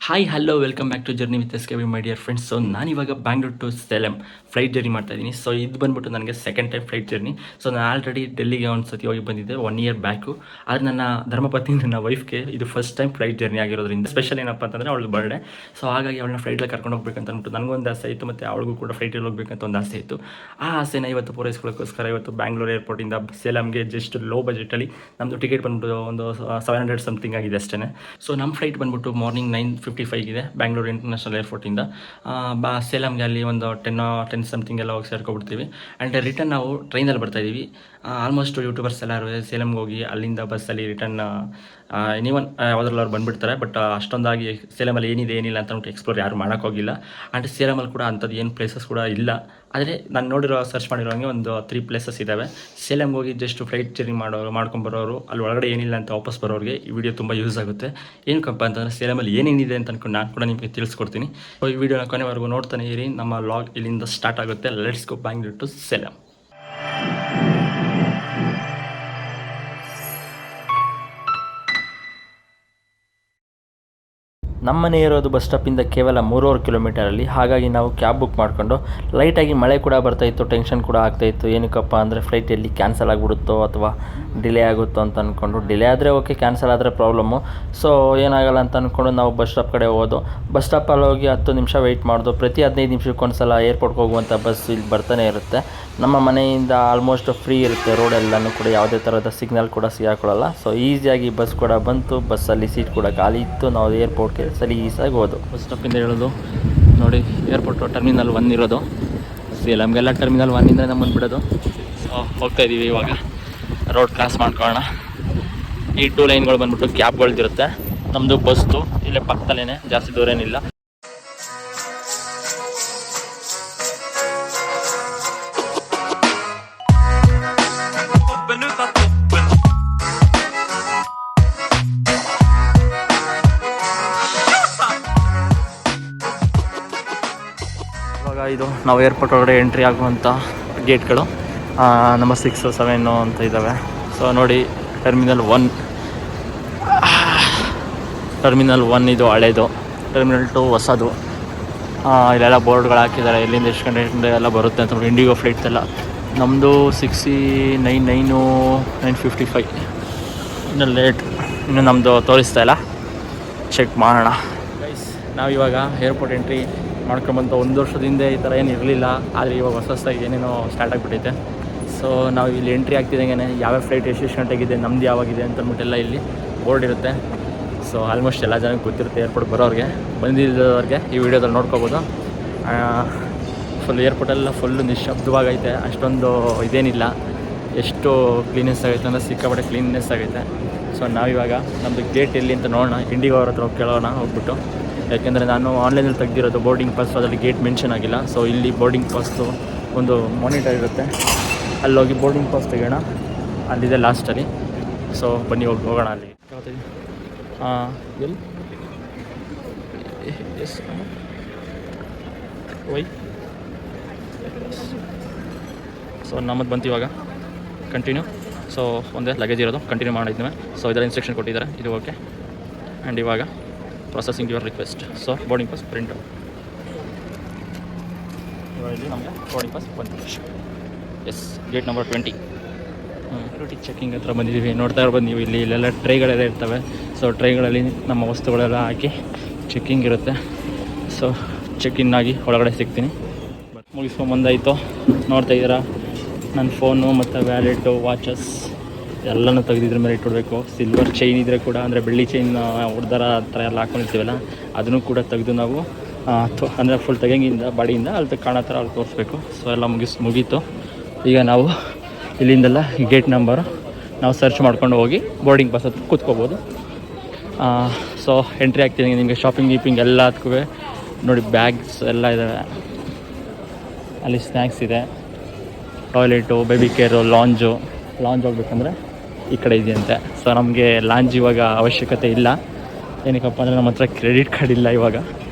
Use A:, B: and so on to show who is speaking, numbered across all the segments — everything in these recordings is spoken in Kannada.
A: Hi hello welcome back to journey with S K V my dear friends. So ನಾನಿವಾಗ Bangalore to Salem flight journey ಮಾಡ್ತಾ ಇದ್ದೀನಿ. ಸೊ ಇದು ಬಂದ್ಬಿಟ್ಟು ನನಗೆ second time flight journey. So ನಾನು ಆಲ್ರೆಡಿ ಡೆಲ್ಲಿಗೆ ಒಂದು ಸತಿ ಹೋಗಿ ಬಂದಿದ್ದೆ 1 ಇಯರ್ ಬ್ಯಾಕು. ಆದರೆ ನನ್ನ ಧರ್ಮಪತ್ನಿ ನನ್ನ ವೈಫ್ಗೆ ಇದು ಫಸ್ಟ್ ಟೈಮ್ ಫ್ಲೈಟ್ ಜರ್ನಿ ಆಗಿರೋದ್ರಿಂದ ಸ್ಪೆಷಲ್ ಏನಪ್ಪ ಅಂತಂದರೆ ಅವಳು ಬರ್ಡೇ. ಸೊ ಹಾಗಾಗಿ ಅವಳನ್ನ ಫ್ಲೈಟಲ್ಲಿ ಕರ್ಕೊಂಡು ಹೋಗ್ಬೇಕಂತ ಅಂದ್ಬಿಟ್ಟು ನನಗೊಂದು ಆಸೆ ಇತ್ತು, ಮತ್ತು ಅವಳಿಗೂ ಕೂಡ ಫ್ಲೈಟಲ್ಲಿ ಹೋಗ್ಬೇಕಂತ ಒಂದು ಆಸೆ ಇತ್ತು. ಆ ಆಸೆನ ಇವತ್ತು ಪೂರೈಸ್ಕೊಳ್ಳೋಕ್ಕೋಸ್ಕರ ಇವತ್ತು ಬ್ಯಾಂಗ್ಳೂರ್ ಏರ್ಪೋರ್ಟಿಂದ ಸೇಲಂಗೆ ಜಸ್ಟ್ ಲೋ ಬಜೆಟಲ್ಲಿ ನಮ್ಮದು ಟಿಕೆಟ್ ಬಂದ್ಬಿಟ್ಟು ಒಂದು 700 ಸಮಥಿಂಗ್ ಆಗಿದೆ ಅಷ್ಟೇ. ಸೊ ನಮ್ಮ ಫ್ಲೈಟ್ ಬಂದ್ಬಿಟ್ಟು ಮಾರ್ನಿಂಗ್ 9:55 ಇದೆ ಬ್ಯಾಂಗ್ಳೂರು ಇಂಟರ್ನ್ಯಾಷನಲ್ ಏರ್ಪೋರ್ಟಿಂದ. ಸೇಲಂಗೆ ಅಲ್ಲಿ ಒಂದು 10 ಸಮಥಿಂಗ್ ಎಲ್ಲ ಹೋಗಿ ಸೇರ್ಕೊಬಿಡ್ತೀವಿ. ಆ್ಯಂಡ್ ರಿಟರ್ನ್ ನಾವು ಟ್ರೈನಲ್ಲಿ ಬರ್ತಾಯಿದ್ದೀವಿ. ಆಲ್ಮೋಸ್ಟ್ ಯೂಟ್ಯೂಬರ್ಸ್ ಎಲ್ಲರೂ ಸೇಲಂಗೆ ಹೋಗಿ ಅಲ್ಲಿಂದ ಬಸ್ಸಲ್ಲಿ ರಿಟರ್ನ್ ಎನಿವನ್ ಯಾವುದ್ರಲ್ಲವ್ರು ಬಂದುಬಿಡ್ತಾರೆ. ಬಟ್ ಅಷ್ಟೊಂದಾಗಿ ಸೇಲಮಲ್ಲಿ ಏನಿದೆ ಏನಿಲ್ಲ ಅಂತ ಅಂದ್ಬಿಟ್ಟು ಎಕ್ಸ್ಪ್ಲೋರ್ ಯಾರು ಮಾಡೋಕ್ಕೋಗಿಲ್ಲ. ಆ್ಯಂಡ್ ಸೇಲಮಲ್ಲಿ ಕೂಡ ಅಂಥದ್ದು ಏನು ಪ್ಲೇಸಸ್ ಕೂಡ ಇಲ್ಲ. ಆದರೆ ನಾನು ನೋಡಿರೋ ಸರ್ಚ್ ಮಾಡಿರೋ ಹಂಗೆ ಒಂದು 3 ಪ್ಲೇಸಸ್ ಇದ್ದಾವೆ. ಸೇಲಂಗೆ ಹೋಗಿ ಜಸ್ಟ್ ಫ್ಲೈಟ್ ಜರ್ನಿ ಮಾಡ್ಕೊಂಬರೋರು ಅಲ್ಲಿ ಒಳಗಡೆ ಏನಿಲ್ಲ ಅಂತ ವಾಪಸ್ ಬರೋರಿಗೆ ಈ ವಿಡಿಯೋ ತುಂಬ ಯೂಸ್ ಆಗುತ್ತೆ. ಏನಕ್ಕಪ್ಪ ಅಂತಂದರೆ ಸೇಲಮಲ್ಲಿ ಏನೇನಿದೆ ಅಂತ ಅಂದ್ಕೊಂಡು ನಾನು ಕೂಡ ನಿಮಗೆ ತಿಳಿಸ್ಕೊಡ್ತೀನಿ. ಸೊ ಈ ವಿಡಿಯೋನ ಕೊನೆವರೆಗೂ ನೋಡ್ತಾನೆ ಇರಿ. ನಮ್ಮ ಲಾಗ್ ಇಲ್ಲಿಂದ ಸ್ಟಾರ್ಟ್ ಆಗುತ್ತೆ. Let's go Bangalore to Salem. ನಮ್ಮ ಮನೆ ಇರೋದು ಬಸ್ ಸ್ಟಾಪಿಂದ ಕೇವಲ 3.5 ಕಿಲೋಮೀಟರಲ್ಲಿ. ಹಾಗಾಗಿ ನಾವು ಕ್ಯಾಬ್ ಬುಕ್ ಮಾಡಿಕೊಂಡು, ಲೈಟಾಗಿ ಮಳೆ ಕೂಡ ಬರ್ತಾಯಿತ್ತು, ಟೆನ್ಷನ್ ಕೂಡ ಆಗ್ತಾಯಿತ್ತು. ಏನಕ್ಕಪ್ಪ ಅಂದರೆ ಫ್ಲೈಟ್ ಎಲ್ಲಿ ಕ್ಯಾನ್ಸಲ್ ಆಗಿಬಿಡುತ್ತೋ ಅಥವಾ ಡಿಲೇ ಆಗುತ್ತೋ ಅಂತ ಅಂದ್ಕೊಂಡು. ಡಿಲೇ ಆದರೆ ಓಕೆ, ಕ್ಯಾನ್ಸಲ್ ಆದರೆ ಪ್ರಾಬ್ಲಮ್ಮು. ಸೊ ಏನಾಗಲ್ಲ ಅಂತ ಅಂದ್ಕೊಂಡು ನಾವು ಬಸ್ ಸ್ಟಾಪ್ ಕಡೆ ಹೋಗೋದು. ಬಸ್ ಸ್ಟಾಪಲ್ಲಿ ಹೋಗಿ 10 ನಿಮಿಷ ವೆಯ್ಟ್ ಮಾಡೋದು. ಪ್ರತಿ 15 ನಿಮಿಷಕ್ಕೊಂದು ಸಲ ಏರ್ಪೋರ್ಟ್ಗೆ ಹೋಗುವಂಥ ಬಸ್ ಇಲ್ಲಿ ಬರ್ತಾನೆ ಇರುತ್ತೆ. ನಮ್ಮ ಮನೆಯಿಂದ ಆಲ್ಮೋಸ್ಟ್ ಫ್ರೀ ಇರುತ್ತೆ ರೋಡೆಲ್ಲನೂ ಕೂಡ, ಯಾವುದೇ ಥರದ ಸಿಗ್ನಲ್ ಕೂಡ ಸಿಗಾಕೊಳ್ಳಲ್ಲ. ಸೊ ಈಸಿಯಾಗಿ ಬಸ್ ಕೂಡ ಬಂತು. ಬಸ್ಸಲ್ಲಿ ಸೀಟ್ ಕೂಡ ಖಾಲಿ ಇತ್ತು. ನಾವು ಏರ್ಪೋರ್ಟ್ಗೆ ಸಲೀಸಾಗಿ ಹೋದು. ಬಸ್ ಸ್ಟಾಪಿಂದ ಹೇಳೋದು ನೋಡಿ, ಏರ್ಪೋರ್ಟು ಟರ್ಮಿನಲ್ 1 ಇರೋದು. ಸೇಲಂಗೆಲ್ಲ ಟರ್ಮಿನಲ್ 1ಇಂದ ನಮ್ಮನ್ನು ಬಿಡೋದು. ಸೊ ಹೋಗ್ತಾಯಿದ್ದೀವಿ ಇವಾಗ. ರೋಡ್ ಕ್ರಾಸ್ ಮಾಡ್ಕೊಳ್ಳೋಣ. ಈ 2 ಲೈನ್ಗಳು ಬಂದ್ಬಿಟ್ಟು ಕ್ಯಾಬ್ಗಳ್ದಿರುತ್ತೆ. ನಮ್ಮದು ಬಸ್ತು ಇಲ್ಲೇ ಪಕ್ಕದಲ್ಲೇ, ಜಾಸ್ತಿ ದೂರ ಏನಿಲ್ಲ. ಇವಾಗ ಇದು ನಾವು ಏರ್ಪೋರ್ಟ್ ಒಳಗಡೆ ಎಂಟ್ರಿ ಆಗುವಂಥ ಗೇಟ್ಗಳು. ನಂಬರ್ 6, 7 ಅಂತ ಇದ್ದಾವೆ. ಸೊ ನೋಡಿ, ಟರ್ಮಿನಲ್ 1 ಇದು ಹಳೇದು, ಟರ್ಮಿನಲ್ 2 ಹೊಸದು. ಇಲ್ಲೆಲ್ಲ ಬೋರ್ಡ್ಗಳು ಹಾಕಿದ್ದಾರೆ, ಎಲ್ಲಿಂದ ಎಷ್ಟು ಗಂಟೆ ಎಲ್ಲ ಬರುತ್ತೆ ಅಂತ. ಇಂಡಿಗೋ ಫ್ಲೈಟ್ಸ್ ಎಲ್ಲ. ನಮ್ಮದು 9:55 ಇನ್ನು ಲೇಟ್. ಇನ್ನು ನಮ್ಮದು ತೋರಿಸ್ತಾ ಇಲ್ಲ, ಚೆಕ್ ಮಾಡೋಣ. ಗೈಸ್, ನಾವಿವಾಗ ಏರ್ಪೋರ್ಟ್ ಎಂಟ್ರಿ ಮಾಡ್ಕೊಂಬಂತ 1 ವರ್ಷದಿಂದ ಈ ಥರ ಏನು ಇರಲಿಲ್ಲ. ಆದರೆ ಇವಾಗ ಹೊಸದಾಗಿ ಏನೇನೋ ಸ್ಟಾರ್ಟ್ ಆಗಿಬಿಟ್ಟೈತೆ. ಸೊ ನಾವು ಇಲ್ಲಿ ಎಂಟ್ರಿ ಆಗ್ತಿದ್ದಂಗೆ ಯಾವ್ಯಾವ ಫ್ಲೈಟ್ ಎಷ್ಟು ಗಂಟೆಗಿದೆ, ನಮ್ಮದು ಯಾವಾಗಿದೆ ಅಂತ ಅಂದ್ಬಿಟ್ಟೆಲ್ಲ ಇಲ್ಲಿ ಬೋರ್ಡ್ ಇರುತ್ತೆ. ಸೊ ಆಲ್ಮೋಸ್ಟ್ ಎಲ್ಲ ಜನಕ್ಕೆ ಗೊತ್ತಿರುತ್ತೆ. ಏರ್ಪೋರ್ಟ್ ಬರೋರಿಗೆ, ಬಂದಿದ್ದವ್ರಿಗೆ ಈ ವಿಡಿಯೋದಲ್ಲಿ ನೋಡ್ಕೋಬೋದು. ಏರ್ಪೋರ್ಟೆಲ್ಲ ಫುಲ್ಲು ನಿಶ್ಶಬ್ದವಾಗೈತೆ. ಅಷ್ಟೊಂದು ಇದೇನಿಲ್ಲ. ಎಷ್ಟು ಕ್ಲೀನೆಸ್ ಆಗೈತೆ ಅಂದರೆ ಸಿಕ್ಕಾಪಟ್ಟೆ ಕ್ಲೀನ್ನೆಸ್ ಆಗೈತೆ. ಸೊ ನಾವಿವಾಗ ನಮ್ಮದು ಗೇಟ್ ಎಲ್ಲಿ ಅಂತ ನೋಡೋಣ. ಇಂಡಿಗೋ ಅವ್ರ ಹತ್ರ ಕೇಳೋಣ ಹೋಗ್ಬಿಟ್ಟು. ಯಾಕೆಂದರೆ ನಾನು ಆನ್ಲೈನಲ್ಲಿ ತೆಗೆದಿರೋದು ಬೋರ್ಡಿಂಗ್ ಪಾಸ್, ಅದರಲ್ಲಿ ಗೇಟ್ ಮೆನ್ಷನ್ ಆಗಿಲ್ಲ. ಸೊ ಇಲ್ಲಿ ಬೋರ್ಡಿಂಗ್ ಪಾಸ್ದು ಒಂದು ಮಾನಿಟರ್ ಇರುತ್ತೆ, ಅಲ್ಲೋಗಿ ಬೋರ್ಡಿಂಗ್ ಪಾಸ್ ತೆಗೋಣ. ಅಲ್ಲಿದೆ ಲಾಸ್ಟಲ್ಲಿ. ಸೊ ಬನ್ನಿ ಹೋಗೋಣ ಅಲ್ಲಿ. ಎಲ್ಲಿ ಎಸ್ ವೈ. ಸೊ ನಮ್ಮದು ಬಂತು ಇವಾಗ. ಕಂಟಿನ್ಯೂ. ಸೊ ಒಂದೇ ಲಗೇಜ್ ಇರೋದು, ಕಂಟಿನ್ಯೂ ಮಾಡಿದ್ವಿ. ಸೊ ಇದರ ಇನ್ಸ್ಟ್ರಕ್ಷನ್ ಕೊಟ್ಟಿದ್ದಾರೆ, ಇದು ಓಕೆ. ಆ್ಯಂಡ್ ಇವಾಗ processing your request. So boarding pass print. ಇವಾಗ ಇಲ್ಲಿ ನಮಗೆ ಬೋರ್ಡಿಂಗ್ ಪಾಸ್ ಬಂತು. Yes, gate number 20. ಚೆಕ್ಕಿಂಗ್ ಹತ್ರ ಬಂದಿದ್ದೀವಿ. ನೋಡ್ತಾ ಇರ್ಬೋದು ನೀವು, ಇಲ್ಲೆಲ್ಲ ಟ್ರೈಗಳೆಲ್ಲ ಇರ್ತವೆ. ಸೊ ಟ್ರೈಗಳಲ್ಲಿ ನಮ್ಮ ವಸ್ತುಗಳೆಲ್ಲ ಹಾಕಿ ಚೆಕ್ಕಿಂಗ್ ಇರುತ್ತೆ. ಸೊ ಚೆಕ್-ಇನ್ ಆಗಿ ಒಳಗಡೆ ಸಿಗ್ತೀನಿ. ಮುಗಿಸ್ಕೊಂಬಂದಾಯಿತು. ನೋಡ್ತಾ ಇದ್ದೀರಾ, ನನ್ನ ಫೋನು ಮತ್ತು ವ್ಯಾಲೆಟು, ವಾಚಸ್ ಎಲ್ಲನೂ ತೆಗೆದಿದ್ರ ಮೇಲೆ ಇಟ್ಬಿಡ್ಬೇಕು. ಸಿಲ್ವರ್ ಚೈನ್ ಇದ್ದರೆ ಕೂಡ, ಅಂದರೆ ಬೆಳ್ಳಿ ಚೈನ್ ಉಡ್ದಾರ ಆ ಥರ ಎಲ್ಲ ಹಾಕ್ಕೊಂಡಿರ್ತೀವಲ್ಲ, ಅದನ್ನು ಕೂಡ ತೆಗೆದು ನಾವು ಅಂದರೆ ಫುಲ್ ತೆಗೆಂಗಿಂದ ಬಾಡಿಯಿಂದ ಅಲ್ಲಿ ಕಾಣೋ ಥರ ಅಲ್ಲಿ ತೋರಿಸ್ಬೇಕು. ಸೊ ಎಲ್ಲ ಮುಗೀತು. ಈಗ ನಾವು ಇಲ್ಲಿಂದೆಲ್ಲ ಗೇಟ್ ನಂಬರು ನಾವು ಸರ್ಚ್ ಮಾಡ್ಕೊಂಡು ಹೋಗಿ ಬೋರ್ಡಿಂಗ್ ಪಾಸ್ ಹತ್ರ ಕೂತ್ಕೋಬೋದು. ಸೊ ಎಂಟ್ರಿ ಆಗ್ತೀನಿ. ನಿಮಗೆ ಶಾಪಿಂಗ್ ಎಲ್ಲ ಅದಕ್ಕೂ ನೋಡಿ, ಬ್ಯಾಗ್ಸ್ ಎಲ್ಲ ಇದ್ದಾವೆ. ಅಲ್ಲಿ ಸ್ನ್ಯಾಕ್ಸ್ ಇದೆ, ಟಾಯ್ಲೆಟು, ಬೇಬಿ ಕೇರು, ಲಾಂಜ್ ಹೋಗ್ಬೇಕಂದ್ರೆ ಈ ಕಡೆ ಇದೆಯಂತೆ. ಸೊ ನಮಗೆ ಲಾಂಜ್ ಇವಾಗ ಅವಶ್ಯಕತೆ ಇಲ್ಲ. ಏನಕ್ಕಪ್ಪ ಅಂದರೆ ನಮ್ಮ ಹತ್ರ ಕ್ರೆಡಿಟ್ ಕಾರ್ಡ್ ಇಲ್ಲ ಇವಾಗ.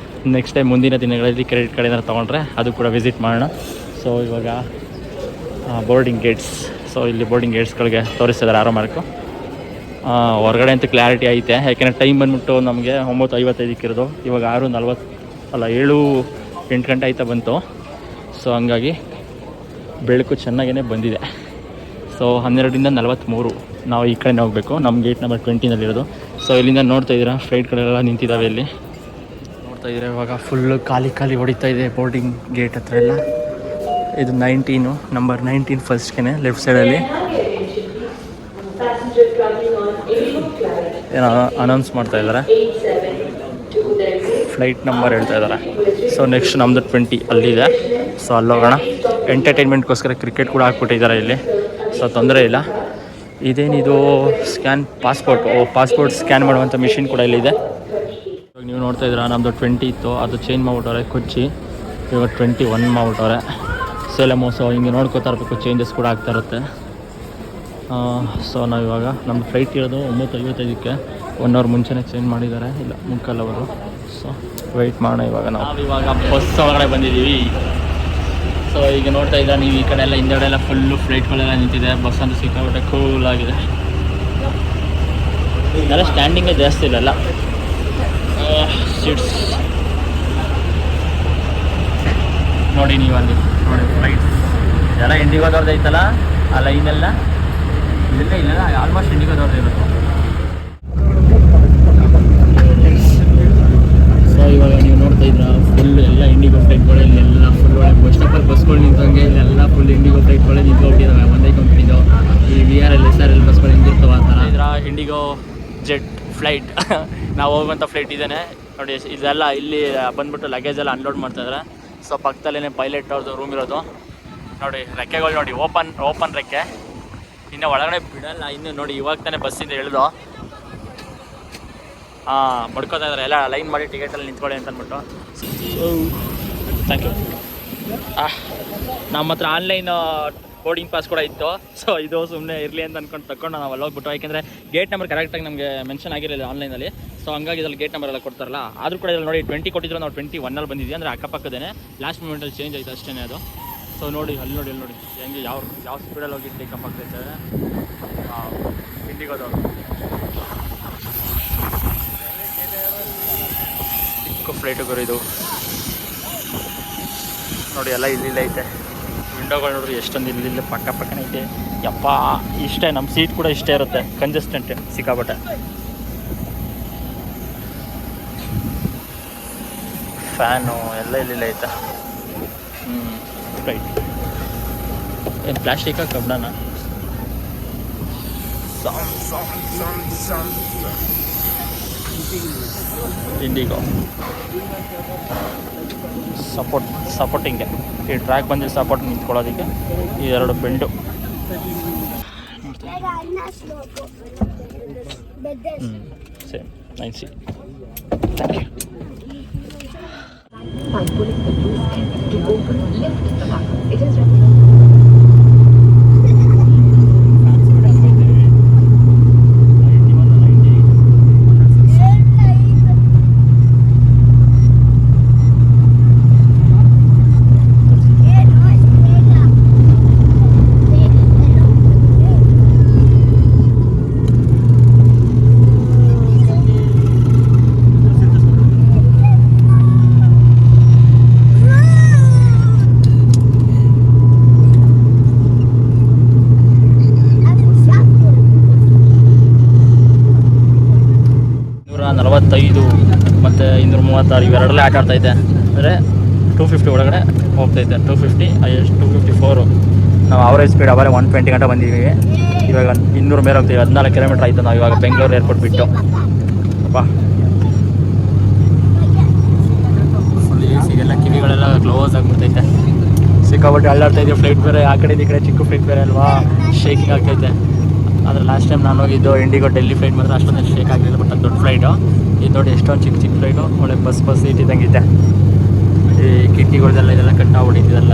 A: ನೆಕ್ಸ್ಟ್ ಟೈಮ್ ಮುಂದಿನ ದಿನಗಳಲ್ಲಿ ಕ್ರೆಡಿಟ್ ಕಾರ್ಡ್ ಏನಾದ್ರು ತೊಗೊಂಡ್ರೆ ಅದು ಕೂಡ ವಿಸಿಟ್ ಮಾಡೋಣ. ಸೊ ಇವಾಗ ಬೋರ್ಡಿಂಗ್ ಗೇಟ್ಸ್. ಸೊ ಇಲ್ಲಿ ಬೋರ್ಡಿಂಗ್ ಗೇಟ್ಸ್ಗಳಿಗೆ ತೋರಿಸ್ತಿದ್ದಾರೆ ಆರೋ ಮಾರ್ಕು. ಹೊರಗಡೆ ಅಂತೂ ಕ್ಲಾರಿಟಿ ಐತೆ, ಯಾಕೆಂದರೆ ಟೈಮ್ ಬಂದ್ಬಿಟ್ಟು ನಮಗೆ 9:55 ಇರೋದು, ಇವಾಗ 6:40 ಅಲ್ಲ 7-8 ಗಂಟೆ ಆಯ್ತಾ ಬಂತು. ಸೊ ಹಂಗಾಗಿ ಬೆಳಕು ಚೆನ್ನಾಗೇ ಬಂದಿದೆ. ಸೊ 12ರಿಂದ 43 ನಾವು ಈ ಕಡೆನೇ ಹೋಗಬೇಕು, ನಮ್ಮ ಗೇಟ್ ನಂಬರ್ 20ನಲ್ಲಿರೋದು. ಸೊ ಇಲ್ಲಿಂದ ನೋಡ್ತಾ ಇದ್ದೀರಾ ಫ್ಲೈಟ್ಗಳೆಲ್ಲ ನಿಂತಿದ್ದಾವೆ. ಇಲ್ಲಿ ನೋಡ್ತಾ ಇದ್ದೀರಾ ಇವಾಗ ಫುಲ್ಲು ಖಾಲಿ ಹೊಡಿತಾ ಇದೆ ಬೋರ್ಡಿಂಗ್ ಗೇಟ್ ಹತ್ರ ಎಲ್ಲ. ಇದು 19 ನಂಬರ್ 19 ಫಸ್ಟ್ಗೆ ಲೆಫ್ಟ್ ಸೈಡಲ್ಲಿ ಏನೋ ಅನೌನ್ಸ್ ಮಾಡ್ತಾ ಇದ್ದಾರೆ, ಫ್ಲೈಟ್ ನಂಬರ್ ಹೇಳ್ತಾ ಇದ್ದಾರೆ. ಸೊ ನೆಕ್ಸ್ಟ್ ನಮ್ಮದು 20 ಅಲ್ಲಿದೆ. ಸೊ ಅಲ್ಲೋಗೋಣ. ಎಂಟರ್ಟೈನ್ಮೆಂಟ್ಗೋಸ್ಕರ ಕ್ರಿಕೆಟ್ ಕೂಡ ಹಾಕ್ಬಿಟ್ಟಿದ್ದಾರೆ ಇಲ್ಲಿ, ಸೊ ತೊಂದರೆ ಇಲ್ಲ. ಇದೇನಿದು ಸ್ಕ್ಯಾನ್ ಪಾಸ್ಪೋರ್ಟ್ ಸ್ಕ್ಯಾನ್ ಮಾಡುವಂಥ ಮಿಷಿನ್ ಕೂಡ ಇಲ್ಲಿದೆ. ಇವಾಗ ನೀವು ನೋಡ್ತಾ ಇದ್ದೀರಾ ನಮ್ಮದು 20 ಇತ್ತು, ಅದು ಚೇಂಜ್ ಮಾಡ್ಬಿಟ್ಟವ್ರೆ ಕೊಚ್ಚಿ, ಇವಾಗ 21 ಮಾಡ್ಬಿಟ್ಟವ್ರೆ ಸೇಲಮು. ಸೊ ಹಿಂಗೆ ನೋಡ್ಕೋತಾ ಇರಬೇಕು, ಚೇಂಜಸ್ ಕೂಡ ಆಗ್ತಾ ಇರುತ್ತೆ. ಸೊ ನಾವಿವಾಗ ನಮ್ಮ ಫ್ಲೈಟ್ ಇರೋದು 9:55ಕ್ಕೆ, 1 ಅವರ್ ಮುಂಚೆನೇ ಚೇಂಜ್ ಮಾಡಿದ್ದಾರೆ, ಇಲ್ಲ ಮುಕ್ಕಾಲ್ ಅವರು. ಸೊ ವೆಯ್ಟ್ ಮಾಡೋಣ. ಇವಾಗ ನಾವಿವಾಗ ಬಸ್ ಒಳಗಡೆ ಬಂದಿದ್ದೀವಿ. ಸೊ ಈಗ ನೋಡ್ತಾ ಇದ್ದೀರಾ ನೀವು, ಈ ಕಡೆ ಎಲ್ಲ ಹಿಂದೆಗಡೆ ಎಲ್ಲ ಫುಲ್ಲು ಫ್ಲೈಟ್ಗಳೆಲ್ಲ ನಿಂತಿದೆ. ಬಸ್ ಅಂತೂ ಸಿಕ್ಕಾಬಿಟ್ಟೆ ಕೂಲ್ ಆಗಿದೆ. ಎಲ್ಲ ಸ್ಟ್ಯಾಂಡಿಂಗೇ ಜಾಸ್ತಿ ಇಲ್ಲಲ್ಲ ಸೀಟ್ಸ್. ನೋಡಿ ನೀವು ಅಲ್ಲಿ ನೋಡಿ ಫ್ಲೈಟ್ಸ್ ಎಲ್ಲ ಇಂಡಿಗೋದವ್ರದ್ದು ಐತಲ್ಲ, ಆ ಲೈನೆಲ್ಲ ಇಲ್ಲ ಆಲ್ಮೋಸ್ಟ್ ಇಂಡಿಗೋದವ್ರದ್ದು ಇರುತ್ತೆ. ಸೊ ಇವಾಗ ನೀವು ನೋಡ್ತಾ ಇದ್ದೀರಾ ಫುಲ್ ಎಲ್ಲ ಇಂಡಿಗೋ ಫ್ಲೈಟ್ಗಳು ಇಲ್ಲೆಲ್ಲ ಫುಲ್ ಒಳಗೆ ಬಸ್ ಸ್ಟಾಪಲ್ಲಿ ಬಸ್ಗಳು ನಿಂತಂಗೆ ಇಲ್ಲೆಲ್ಲ ಫುಲ್ ಇಂಡಿಗೋ ಫ್ಲೈಟ್ಗಳೇ ನಿಂತ್ಕೊಂಡಿದ್ದಾವೆ ಒಂದೇ ಕಂಪ್ನಿದು. ಈ VRL SRL ಬಸ್ಗಳು ನಿಂತಿರ್ತವೆ ಆ ಥರ. ಇದರ ಇಂಡಿಗೋ ಜೆಟ್ ಫ್ಲೈಟ್ ನಾವು ಹೋಗುವಂಥ ಫ್ಲೈಟ್ ಇದ್ದೇನೆ ನೋಡಿ. ಇದೆಲ್ಲ ಇಲ್ಲಿ ಬಂದುಬಿಟ್ಟು ಲಗೇಜ್ ಎಲ್ಲ ಅನ್ಲೋಡ್ ಮಾಡ್ತಾಯಿದ್ದಾರೆ. ಸೊ ಪಕ್ಕದಲ್ಲೇ ಪೈಲಟ್ ಅವ್ರದ್ದು ರೂಮ್ ಇರೋದು ನೋಡಿ. ರೆಕ್ಕೆಗಳು ನೋಡಿ, ಓಪನ್ ರೆಕ್ಕೆ, ಇನ್ನು ಒಳಗಡೆ ಬಿಡಲ್ಲ. ಇನ್ನು ನೋಡಿ ಇವಾಗ ತಾನೇ ಬಸ್ಸಿಂದ ಇಳಿದು ಬಡ್ಕೋತಾ ಇದ್ದಾರೆ, ಎಲ್ಲ ಲೈನ್ ಮಾಡಿ ಟಿಕೆಟಲ್ಲಿ ನಿಂತ್ಕೊಳ್ಳಿ ಅಂತ ಅಂದ್ಬಿಟ್ಟು. Thank you. ನಮ್ಮ ಹತ್ರ ಆನ್ಲೈನ್ ಬೋರ್ಡಿಂಗ್ ಪಾಸ್ ಕೂಡ ಇತ್ತು. ಸೊ ಇದು ಸುಮ್ಮನೆ ಇರಲಿ ಅಂತ ಅಂದ್ಕೊಂಡು ತಗೊಂಡು ನಾವು ಅಲ್ಲಿ ಹೋಗ್ಬಿಟ್ಟು, ಯಾಕೆಂದರೆ ಗೇಟ್ ನಂಬರ್ ಕರೆಕ್ಟಾಗಿ ನಮಗೆ ಮೆನ್ಷನ್ ಆಗಿರಲಿಲ್ಲ ಆನ್ಲೈನಲ್ಲಿ. ಸೊ ಹಂಗಾಗಿ ಇದ್ರಲ್ಲಿ ಗೇಟ್ ನಂಬರ್ ಎಲ್ಲ ಕೊಡ್ತಾರಲ್ಲ, ಆದರೂ ಕೂಡ ಇಲ್ಲಿ ನೋಡಿ 20 ಕೊಟ್ಟಿದ್ರು, ನಾವು 21 ಬಂದಿದ್ವಿ. ಅಂದರೆ ಅಕ್ಕಪಕ್ಕದೇ ಲಾಸ್ಟ್ ಮೂಮೆಂಟಲ್ಲಿ ಚೇಂಜ್ ಆಯಿತು ಅಷ್ಟೇ ಅದು. ಸೊ ನೋಡಿ ಅಲ್ಲಿ ನೋಡಿ ಹೆಂಗೆ ಯಾವ ಸ್ಪೀಡಲ್ಲಿ ಹೋಗಿ ಟೇಕಪ್ ಆಗ್ತಾಯಿದ್ದಾರೆ ಇಂಡಿಗೋದವರು. ಚಿಕ್ಕ ಫ್ಲೈಟುಗಳು ಇದು ನೋಡಿ, ಎಲ್ಲ ಇಲ್ಲಿಲ್ಲ ಐತೆ. ವಿಂಡೋಗಳು ನೋಡ್ರಿ ಎಷ್ಟೊಂದು ಇಲ್ಲಿಲ್ಲ ಪಕ್ಕನೇ ಐತೆ. ಯಪ್ಪ ಇಷ್ಟೇ, ನಮ್ಮ ಸೀಟ್ ಕೂಡ ಇಷ್ಟೇ ಇರುತ್ತೆ, ಕಂಜೆಸ್ಟೆಂಟ್ ಸಿಕ್ಕಾಬಟ್ಟೆ. ಫ್ಯಾನು ಎಲ್ಲ ಇಲ್ಲಿಲ್ಲ ಐತೆ. ಫ್ಲೈಟ್ ಏನು ಪ್ಲಾಸ್ಟಿಕಾ ಕಬ್ಬಣ? ಇಂಡಿಗೋ ಸಪೋರ್ಟಿಂಗೆ ಈ ಟ್ರ್ಯಾಕ್ ಬಂದು ಸಪೋರ್ಟ್ ನಿಂತ್ಕೊಳ್ಳೋದಕ್ಕೆ ಈ 2 bend. Same 9C. Thank you. By pulling the loose end to open, lift the lock. It is ಮತ್ತು 236 ಇವೆರಡರಲ್ಲೇ ಆಟ ಆಡ್ತೈತೆ. ಅಂದರೆ 250 ಒಳಗಡೆ ಹೋಗ್ತೈತೆ. 250 ಹೈಯೆಸ್ಟ್ 254. ನಾವು ಅವರೇಜ್ ಸ್ಪೀಡ್ ಅವರೇ 120 ಗಂಟೆ ಬಂದಿದ್ದೀವಿ. ಇವಾಗ 200 ಮೇಲೆ ಹೋಗ್ತೀವಿ. 14 ಕಿಲೋಮೀಟ್ರ್ ಆಯಿತು ನಾವು ಇವಾಗ ಬೆಂಗಳೂರು ಏರ್ಪೋರ್ಟ್ ಬಿಟ್ಟು. ಅಪ್ಪ ಫುಲ್ ಎಸಿಗೆಲ್ಲ ಕಿವಿಗಳೆಲ್ಲ ಕ್ಲೋಸ್ ಆಗಿಬಿಡ್ತೈತೆ. ಸಿಕ್ಕಾಬಿಟ್ಟು ಅಳ್ಳಾಡ್ತಾ ಇದ್ದೀವಿ. ಫ್ಲೈಟ್ ಬೇರೆ ಆ ಕಡೆ ಈ ಕಡೆ, ಚಿಕ್ಕ ಫ್ಲೈಟ್ ಬೇರೆ ಅಲ್ವಾ, ಶೇಕಿಂಗ್ ಆಗ್ತೈತೆ. ಆದರೆ ಲಾಸ್ಟ್ ಟೈಮ್ ನಾನು ಹೋಗಿದ್ದು ಇಂಡಿಗೋ ಡೆಲ್ಲಿ ಫ್ಲೈಟ್ ಮಾತ್ರ ಅಷ್ಟೊಂದು ಶೇಕ್ ಆಗಲಿಲ್ಲ. ಬಟ್ ಅದು ದೊಡ್ಡ ಫ್ಲೈಟು. ಇದು ನೋಡಿ ಎಷ್ಟೊಂದು ಚಿಕ್ಕ ಫ್ಲೈಟು, ಒಳ್ಳೆ ಬಸ್ ಸೀಟ್ ಇದ್ದಂಗಿದೆ. ಈ ಕಿಟಕಿಗಳ್ದೆಲ್ಲ ಇದೆಲ್ಲ ಕಟ್ಟಾಗ್ಬಿಟ್ಟಿದ್ದೆಲ್ಲ.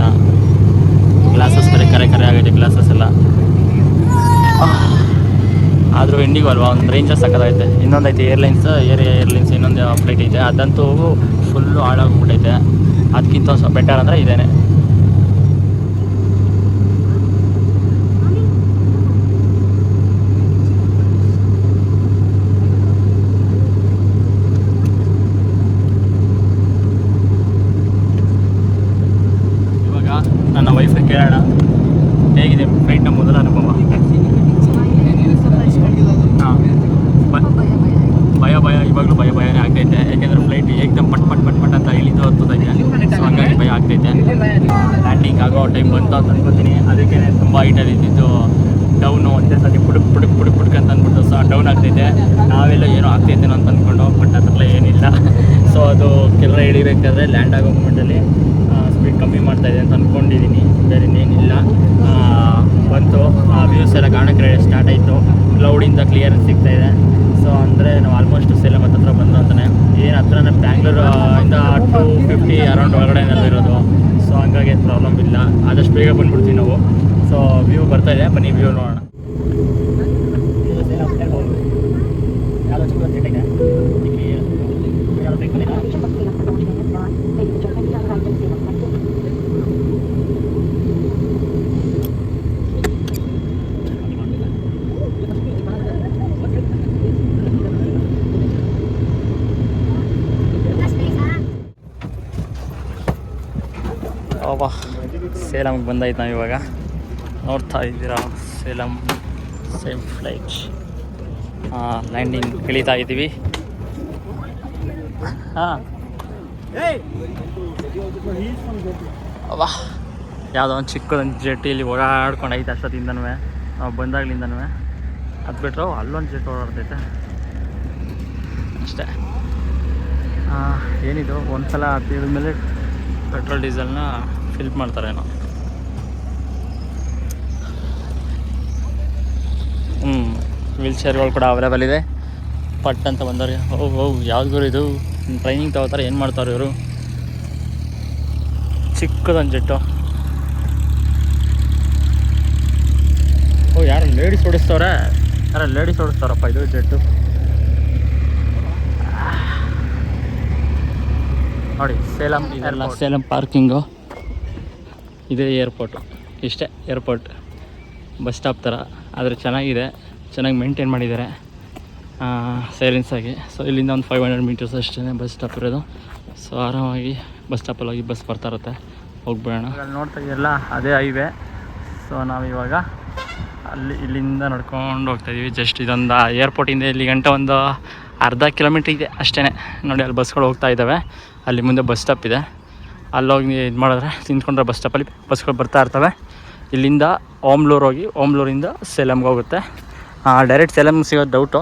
A: ಗ್ಲಾಸಸ್ ಕರೆ ಆಗೈತೆ ಗ್ಲಾಸಸ್ ಎಲ್ಲ. ಆದರೂ ಇಂಡಿಗೋ ಅಲ್ವಾ, ಒಂದು ರೇಂಜಸ್ ಸಾಕಾಗೈತೆ. ಇನ್ನೊಂದು ಐತೆ ಏರ್ಲೈನ್ಸ್ ಇನ್ನೊಂದು ಫ್ಲೈಟ್ ಐತೆ, ಅದಂತೂ ಫುಲ್ಲು ಹಾಳಾಗ್ಬಿಟ್ಟೈತೆ. ಅದಕ್ಕಿಂತ ಸ್ವಲ್ಪ ಬೆಟರ್ ಅಂದರೆ ಇದೇನೆ. ಬಂತು ಅಂತ ಅನ್ಕೋತೀನಿ. ಅದಕ್ಕೆ ತುಂಬ ಹೈಟಲ್ಲಿ ಇದ್ದಿದ್ದು ಡೌನು ಒಂದೇ ಸತಿ ಪುಡುಕ್ ಅಂತ ಅಂದ್ಬಿಟ್ಟು ಸೊ ಡೌನ್ ಆಗ್ತೈತೆ. ನಾವೆಲ್ಲ ಏನೋ ಆಗ್ತೈತೇನೋ ಅಂತ ಅಂದ್ಕೊಂಡು, ಬಟ್ ಅದರಲ್ಲ ಏನಿಲ್ಲ. ಸೊ ಅದು ಕೆಳಗಡೆ ಇಳಿಬೇಕಾದ್ರೆ ಲ್ಯಾಂಡ್ ಆಗೋ ಮೂಮೆಂಟಲ್ಲಿ ಸ್ಪೀಡ್ ಕಮ್ಮಿ ಮಾಡ್ತಾಯಿದೆ ಅಂತ ಅಂದ್ಕೊಂಡಿದ್ದೀನಿ, ಬೇರೆ ಇನ್ನೇನಿಲ್ಲ. ಬಂತು ವ್ಯೂಸ್ ಎಲ್ಲ ಕಾಣಕ್ಕೆ ಸ್ಟಾರ್ಟ್ ಆಯಿತು. ಕ್ಲೌಡಿಂದ ಕ್ಲಿಯರೆನ್ಸ್ ಸಿಗ್ತಾಯಿದೆ. ಸೊ ಅಂದರೆ ನಾವು ಆಲ್ಮೋಸ್ಟ್ ಸೇಲಂ ಹತ್ರ ಬಂದು ಅಂತಾನೆ. ಏನು ಹತ್ರನೇ ಬ್ಯಾಂಗ್ಳೂರು ಇಂದ 250 ಅರೌಂಡ್ ಒಳಗಡೆನೆಲ್ಲ ಇರೋದು. ಸೊ ಹಂಗಾಗಿ ಪ್ರಾಬ್ಲಮ್ ಇಲ್ಲ, ಆದಷ್ಟು ಬೇಗ ಬಂದ್ಬಿಡ್ತೀವಿ ನಾವು. ಸೊ ವ್ಯೂ ಬರ್ತಾಯಿದೆ, ಬನ್ನಿ ವ್ಯೂ ನೋಡೋಣ. ಅಬ್ಬಾ, ಸೇಲಂಗೆ ಬಂದಾಯ್ತು ನಾವು ಇವಾಗ. ನೋಡ್ತಾ ಇದ್ದೀರಾ ಸೇಲಂ ಸೇಮ್ ಫ್ಲೈಟ್ ಲ್ಯಾಂಡಿಂಗ್ ಇಳಿತಾ ಇದ್ದೀವಿ. ಹಾಂ ಅಬ್ಬಾ, ಯಾವುದೋ ಒಂದು ಚಿಕ್ಕದೊಂದು ಜೆಟ್ಟಿಯಲ್ಲಿ ಓಡಾಡ್ಕೊಂಡು ಐತೆ ಅಷ್ಟೊತ್ತಿಂದನೂ, ನಾವು ಬಂದಾಗ್ಲಿಂದನೂ. ಅದು ಬಿಟ್ಟರು ಅಲ್ಲೊಂದು ಜೆಟ್ ಓಡಾಡ್ತೈತೆ ಅಷ್ಟೇ. ಏನಿದು ಒಂದು ಸಲ ತಿಳಿದ ಮೇಲೆ ಪೆಟ್ರೋಲ್ ಡೀಸೆಲ್ನ ಫಿಲ್ ಮಾಡ್ತಾರೇನೋ. ವೀಲ್ ಚೇರ್ಗಳು ಕೂಡ ಅವೈಲೇಬಲ್ ಇದೆ. ಪಟ್ ಅಂತ ಬಂದವ್ರಿಗೆ ಯಾವ್ದು ಇದು ಟ್ರೈನಿಂಗ್ ತಗೋತಾರೆ, ಏನು ಮಾಡ್ತಾರೆ ಇವರು. ಚಿಕ್ಕದೊಂದು ಜೆಟ್ಟು. ಯಾರು ಲೇಡೀಸ್ ಓಡಿಸ್ತವ್ರೆ, ಲೇಡೀಸ್ ಓಡಿಸ್ತಾರಪ್ಪ ಇದು ಜೆಟ್ಟು. ನೋಡಿ ಸೇಲಂ ಇದೆಲ್ಲ ಸೇಲಂ ಪಾರ್ಕಿಂಗು, ಇದೇ ಏರ್ಪೋರ್ಟು. ಇಷ್ಟೇ ಏರ್ಪೋರ್ಟ್, ಬಸ್ ಸ್ಟಾಪ್ ಥರ. ಆದರೆ ಚೆನ್ನಾಗಿದೆ, ಚೆನ್ನಾಗಿ ಮೇಂಟೈನ್ ಮಾಡಿದ್ದಾರೆ ಸೈಲೆನ್ಸ್ ಆಗಿ. ಸೊ ಇಲ್ಲಿಂದ ಒಂದು 500 ಮೀಟರ್ಸ್ ಅಷ್ಟೇ ಬಸ್ ಸ್ಟಾಪ್ ಇರೋದು. ಸೊ ಆರಾಮಾಗಿ ಬಸ್ ಸ್ಟಾಪಲ್ಲಿ ಹೋಗಿ ಬಸ್ ಬರ್ತಾ ಇರುತ್ತೆ, ಹೋಗ್ಬಿಡೋಣ. ನೋಡ್ತಾ ಇದೆಯಲ್ಲ ಅದೇ ಹೈವೇ. ಸೊ ನಾವಿವಾಗ ಇಲ್ಲಿಂದ ನಡ್ಕೊಂಡು ಹೋಗ್ತಾಯಿದ್ದೀವಿ. ಜಸ್ಟ್ ಇದೊಂದು ಏರ್ಪೋರ್ಟಿಂದ ಇಲ್ಲಿ ಗಂಟೆ ಒಂದು ಅರ್ಧ ಕಿಲೋಮೀಟ್ರ್ ಇದೆ ಅಷ್ಟೇ. ನೋಡಿ ಅಲ್ಲಿ ಬಸ್ಗಳು ಹೋಗ್ತಾ ಇದ್ದಾವೆ, ಅಲ್ಲಿ ಮುಂದೆ ಬಸ್ ಸ್ಟಾಪ್ ಇದೆ. ಅಲ್ಲೋಗಿ ಇದು ಮಾಡಿದ್ರೆ ನಿಂತ್ಕೊಂಡ್ರೆ ಬಸ್ ಸ್ಟಾಪಲ್ಲಿ ಬಸ್ಗಳು ಬರ್ತಾ ಇರ್ತವೆ. ಇಲ್ಲಿಂದ ಓಮ್ಲೂರು ಹೋಗಿ ಓಮ್ಲೂರಿಂದ ಸೇಲಂಗೆ ಹೋಗುತ್ತೆ. ಡೈರೆಕ್ಟ್ ಸೇಲಂ ಸಿಗೋದು ಡೌಟು,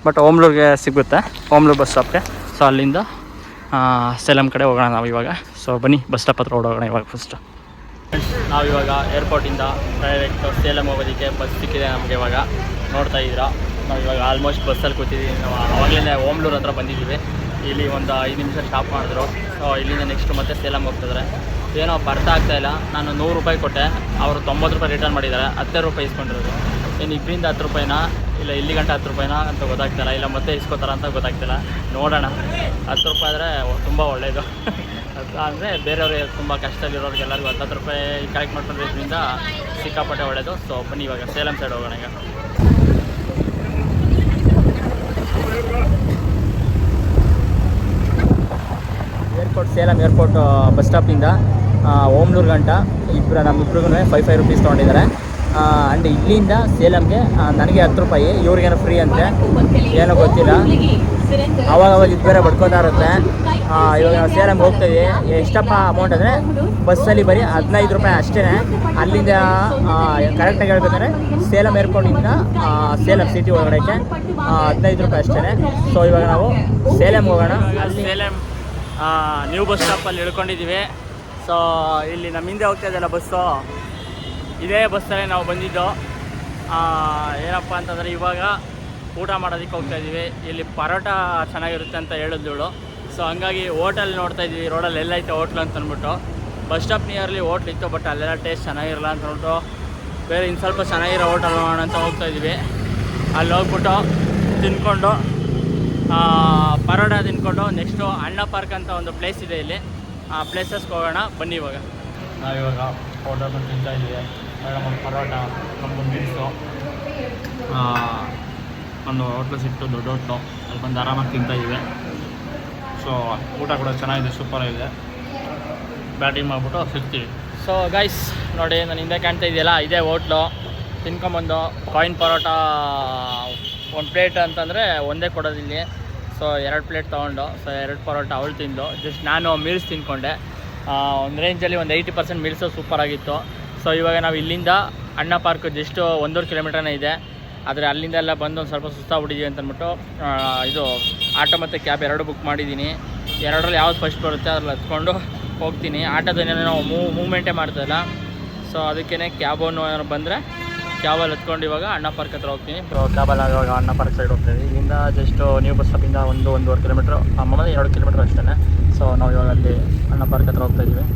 A: ಬಟ್ ಓಮ್ಲೂರಿಗೆ ಸಿಗುತ್ತೆ, ಓಮ್ಲೂರು ಬಸ್ ಸ್ಟಾಪ್ಗೆ. ಸೊ ಅಲ್ಲಿಂದ ಸೇಲಂ ಕಡೆ ಹೋಗೋಣ ನಾವು ಇವಾಗ. ಸೊ ಬನ್ನಿ ಬಸ್ ಸ್ಟಾಪ್ ಹತ್ರ ಓಡೋಣ ಇವಾಗ ಫಸ್ಟು. ನಾವಿವಾಗ ಏರ್ಪೋರ್ಟಿಂದ ಡೈರೆಕ್ಟ್ ಸೇಲಂ ಹೋಗೋದಕ್ಕೆ ಬಸ್ ಸಿಕ್ಕಿದೆ ನಮಗೆ. ಇವಾಗ ನೋಡ್ತಾ ಇದ್ದೀರಾ, ನಾವು ಇವಾಗ ಆಲ್ಮೋಸ್ಟ್ ಬಸ್ಸಲ್ಲಿ ಕೂತಿದ್ದೀವಿ. ನಾವು ಆವಾಗಲೇ ಓಮ್ಲೂರು ಹತ್ರ ಬಂದಿದ್ದೀವಿ. ಇಲ್ಲಿ ಒಂದು 5 ನಿಮಿಷ ಸ್ಟಾಪ್ ಮಾಡಿದ್ರು. ಸೊ ಇಲ್ಲಿಂದ ನೆಕ್ಸ್ಟ್ ಮತ್ತೆ ಸೇಲಂ ಹೋಗ್ತಿದ್ದಾರೆ. ಏನೋ ಅರ್ಥ ಆಗ್ತಾಯಿಲ್ಲ. ನಾನು 100 ರೂಪಾಯಿ ಕೊಟ್ಟೆ, ಅವರು 90 ರೂಪಾಯಿ ರಿಟರ್ನ್ ಮಾಡಿದ್ದಾರೆ. 10 ರೂಪಾಯಿ ಇಸ್ಕೊಂಡಿರೋದು. ಏನು ಇಬ್ಬರಿಂದ 10 ರೂಪಾಯಿನಾ ಇಲ್ಲ ಇಲ್ಲಿ ಗಂಟೆ 10 ರೂಪಾಯಿನಾ ಅಂತ ಗೊತ್ತಾಗ್ತಿಲ್ಲ, ಇಲ್ಲ ಮತ್ತೆ ಇಸ್ಕೋತಾರ ಅಂತ ಗೊತ್ತಾಗ್ತಿಲ್ಲ. ನೋಡೋಣ. 10 ರೂಪಾಯಿ ಆದರೆ ತುಂಬ ಒಳ್ಳೆಯದು. ಅಂದರೆ ಬೇರೆಯವ್ರಿಗೆ ತುಂಬ ಕಷ್ಟದಲ್ಲಿರೋರಿಗೆ ಎಲ್ಲರಿಗೂ 10 ರೂಪಾಯಿ ಕಲೆಕ್ಟ್ ಮಾಡ್ಕೊಂಡಿರೋದ್ರಿಂದ ಸಿಕ್ಕಾಪಟ್ಟೆ ಒಳ್ಳೆಯದು. ಸೊ ಬನ್ನಿ ಇವಾಗ ಸೇಲಂ ಸೈಡ್ ಹೋಗೋಣ. ಈಗ ಏರ್ಪೋರ್ಟ್, ಸೇಲಂ ಏರ್ಪೋರ್ಟ್ ಬಸ್ ಸ್ಟಾಪಿಂದ ಓಮ್ಲೂರು ಗಂಟ ನಮ್ಮಿಬ್ರಿಗೂ 5 ರೂಪೀಸ್ ತೊಗೊಂಡಿದ್ದಾರೆ. ಆ್ಯಂಡ್ ಇಲ್ಲಿಂದ ಸೇಲಂಗೆ ನನಗೆ 10 ರೂಪಾಯಿ, ಇವ್ರಿಗೇನೋ ಫ್ರೀ ಅಂತೆ, ಏನೋ ಗೊತ್ತಿಲ್ಲ. ಅವಾಗ ಇದು ಬೇರೆ ಬಡ್ಕೋತಾ ಇರುತ್ತೆ. ಇವಾಗ ನಾವು ಸೇಲಂಗೆ ಹೋಗ್ತಾಯಿದ್ವಿ. ಎಷ್ಟಪ್ಪ ಅಮೌಂಟ್ ಅಂದರೆ ಬಸ್ಸಲ್ಲಿ ಬರೀ 15 ರೂಪಾಯಿ ಅಷ್ಟೇ. ಅಲ್ಲಿಂದ ಕರೆಕ್ಟಾಗಿ ಹೇಳ್ಬೇಕಂದ್ರೆ ಸೇಲಂ ಏರ್ಪೋರ್ಟಿಂದ ಸೇಲಂ ಸಿಟಿ ಒಳಗಡೆಗೆ 15 ರೂಪಾಯಿ ಅಷ್ಟೇ. ಸೊ ಇವಾಗ ನಾವು ಸೇಲಂಗೆ ಹೋಗೋಣ. ಅಲ್ಲಿ ಸೇಲಂ ನ್ಯೂ ಬಸ್ ಸ್ಟಾಪಲ್ಲಿ ಇಳ್ಕೊಂಡಿದ್ದೀವಿ. ಸೊ ಇಲ್ಲಿ ನಮ್ಮ ಹಿಂದೆ ಹೋಗ್ತಾ ಇದೆಯಲ್ಲ ಬಸ್ಸು, ಇದೇ ಬಸ್ಸಲ್ಲೇ ನಾವು ಬಂದಿದ್ದು. ಏನಪ್ಪ ಅಂತಂದರೆ ಇವಾಗ ಊಟ ಮಾಡೋದಕ್ಕೆ ಹೋಗ್ತಾಯಿದ್ದೀವಿ. ಇಲ್ಲಿ ಪರೋಟ ಚೆನ್ನಾಗಿರುತ್ತೆ ಅಂತ ಹೇಳಿದ್ಳು. ಸೊ ಹಂಗಾಗಿ ಹೋಟೆಲ್ ನೋಡ್ತಾಯಿದ್ವಿ, ರೋಡಲ್ಲಿ ಎಲ್ಲೈತೆ ಹೋಟ್ಲು ಅಂತ ಅಂದ್ಬಿಟ್ಟು. ಬಸ್ ಸ್ಟಾಪ್ ನಿಯರ್ಲಿ ಹೋಟ್ಲ್ ಇತ್ತು, ಬಟ್ ಅಲ್ಲೆಲ್ಲ ಟೇಸ್ಟ್ ಚೆನ್ನಾಗಿರಲ್ಲ ಅಂತ ಅಂದ್ಬಿಟ್ಟು ಬೇರೆ ಇನ್ನು ಸ್ವಲ್ಪ ಚೆನ್ನಾಗಿರೋ ಹೋಟೆಲ್ ನೋಡೋಣ ಅಂತ ಹೋಗ್ತಾಯಿದ್ವಿ. ಅಲ್ಲಿ ಹೋಗ್ಬಿಟ್ಟು ತಿನ್ಕೊಂಡು ಪರೋಟ ತಿನ್ಕೊಂಡು ನೆಕ್ಸ್ಟು ಅಣ್ಣ ಪಾರ್ಕ್ ಅಂತ ಒಂದು ಪ್ಲೇಸ್ ಇದೆ ಇಲ್ಲಿ, ಆ ಪ್ಲೇಸಸ್ಗೆ ಹೋಗೋಣ. ಬನ್ನಿ ಇವಾಗ ನಾವಿವಾಗ ಹೋಟೆಲ್ ಬಂದು ತಿಂತಾಯಿದ್ದೀವಿ. ಒಂದು ಪರೋಟ, ಒಂದು ಮೀಲ್ಸು, ಒಂದು ಹೋಟ್ಲು ಸಿಕ್ತು, ದೊಡ್ಡ ಹೋಟ್ಲು. ಅಲ್ಲಿ ಬಂದು ಆರಾಮಾಗಿ ತಿಂತಾಯಿದ್ದೀವಿ. ಸೊ ಊಟ ಕೂಡ ಚೆನ್ನಾಗಿದೆ, ಸೂಪರಾಗಿದೆ. ಬ್ಯಾಟಿಂಗ್ ಮಾಡಿಬಿಟ್ಟು ಸಿಗ್ತೀವಿ. ಸೊ ಗೈಸ್ ನೋಡಿ, ನಾನು ಹಿಂದೆ ಕಾಣ್ತಾ ಇದೆಯಲ್ಲ ಇದೇ ಹೋಟ್ಲು. ತಿನ್ಕೊಂಬಂದು ಕಾಯಿನ್ ಪರೋಟ 1 ಪ್ಲೇಟ್ ಅಂತಂದರೆ ಒಂದೇ ಕೊಡೋದಿಲ್ಲಿ. ಸೊ 2 ಪ್ಲೇಟ್ ತೊಗೊಂಡು, ಸೊ 2 ಪರೋಟ ಅವಳು ತಿಂದು, ಜಸ್ಟ್ ನಾನು ಮೀಲ್ಸ್ ತಿಂದ್ಕೊಂಡೆ. ಒಂದು ರೇಂಜಲ್ಲಿ ಒಂದು 80% ಮೀಲ್ಸು ಸೂಪರಾಗಿತ್ತು.
B: ಸೊ ಇವಾಗ ನಾವು ಇಲ್ಲಿಂದ ಅಣ್ಣ ಪಾರ್ಕ್ ಜಸ್ಟ್ 1.5 ಕಿಲೋಮೀಟರ್ನೇ ಇದೆ. ಆದರೆ ಅಲ್ಲಿಂದ ಎಲ್ಲ ಬಂದು ಒಂದು ಸ್ವಲ್ಪ ಸುಸ್ತಾಗ್ಬಿಟ್ಟಿದ್ದೀವಿ ಅಂತ ಅಂದ್ಬಿಟ್ಟು ಇದು ಆಟೋ ಮತ್ತು ಕ್ಯಾಬ್ ಎರಡು ಬುಕ್ ಮಾಡಿದ್ದೀನಿ. ಎರಡರಲ್ಲಿ ಯಾವ್ದು ಫಸ್ಟ್ ಬರುತ್ತೆ ಅದ್ರಲ್ಲಿ ಹತ್ಕೊಂಡು ಹೋಗ್ತೀನಿ. ಆಟೋದೇನೇನೋ ನಾವು ಮೂವ್ಮೆಂಟೇ ಮಾಡ್ತಾಯಿಲ್ಲ. ಸೊ ಅದಕ್ಕೇ ಕ್ಯಾಬನ್ನು ಏನಾರು ಬಂದರೆ ಕ್ಯಾಬಲ್ಲಿ ಹತ್ಕೊಂಡು ಇವಾಗ ಅಣ್ಣ ಪಾರ್ಕ್ ಹತ್ರ ಹೋಗ್ತೀನಿ. ಸೊ ಕ್ಯಾಬಲ್ಲಿ ಇವಾಗ ಅಣ್ಣ ಪಾರ್ಕ್ ಸೈಡ್ ಹೋಗ್ತಾಯಿದ್ವಿ. ಇಲ್ಲಿಂದ ಜಸ್ಟ್ ನ್ಯೂ ಬಸ್ ಸ್ಟಾಪಿಂದ 1-1.5 ಕಿಲೋಮೀಟ್ರ್, ಆಮೇಲೆ 2 ಕಿಲೋಮೀಟ್ರ್ ಅಷ್ಟೇ. ಸೊ ನಾವು ಇವಾಗ ಅಲ್ಲಿ ಅಣ್ಣ ಪಾರ್ಕ್ ಹತ್ರ ಹೋಗ್ತಾಯಿದ್ವಿ.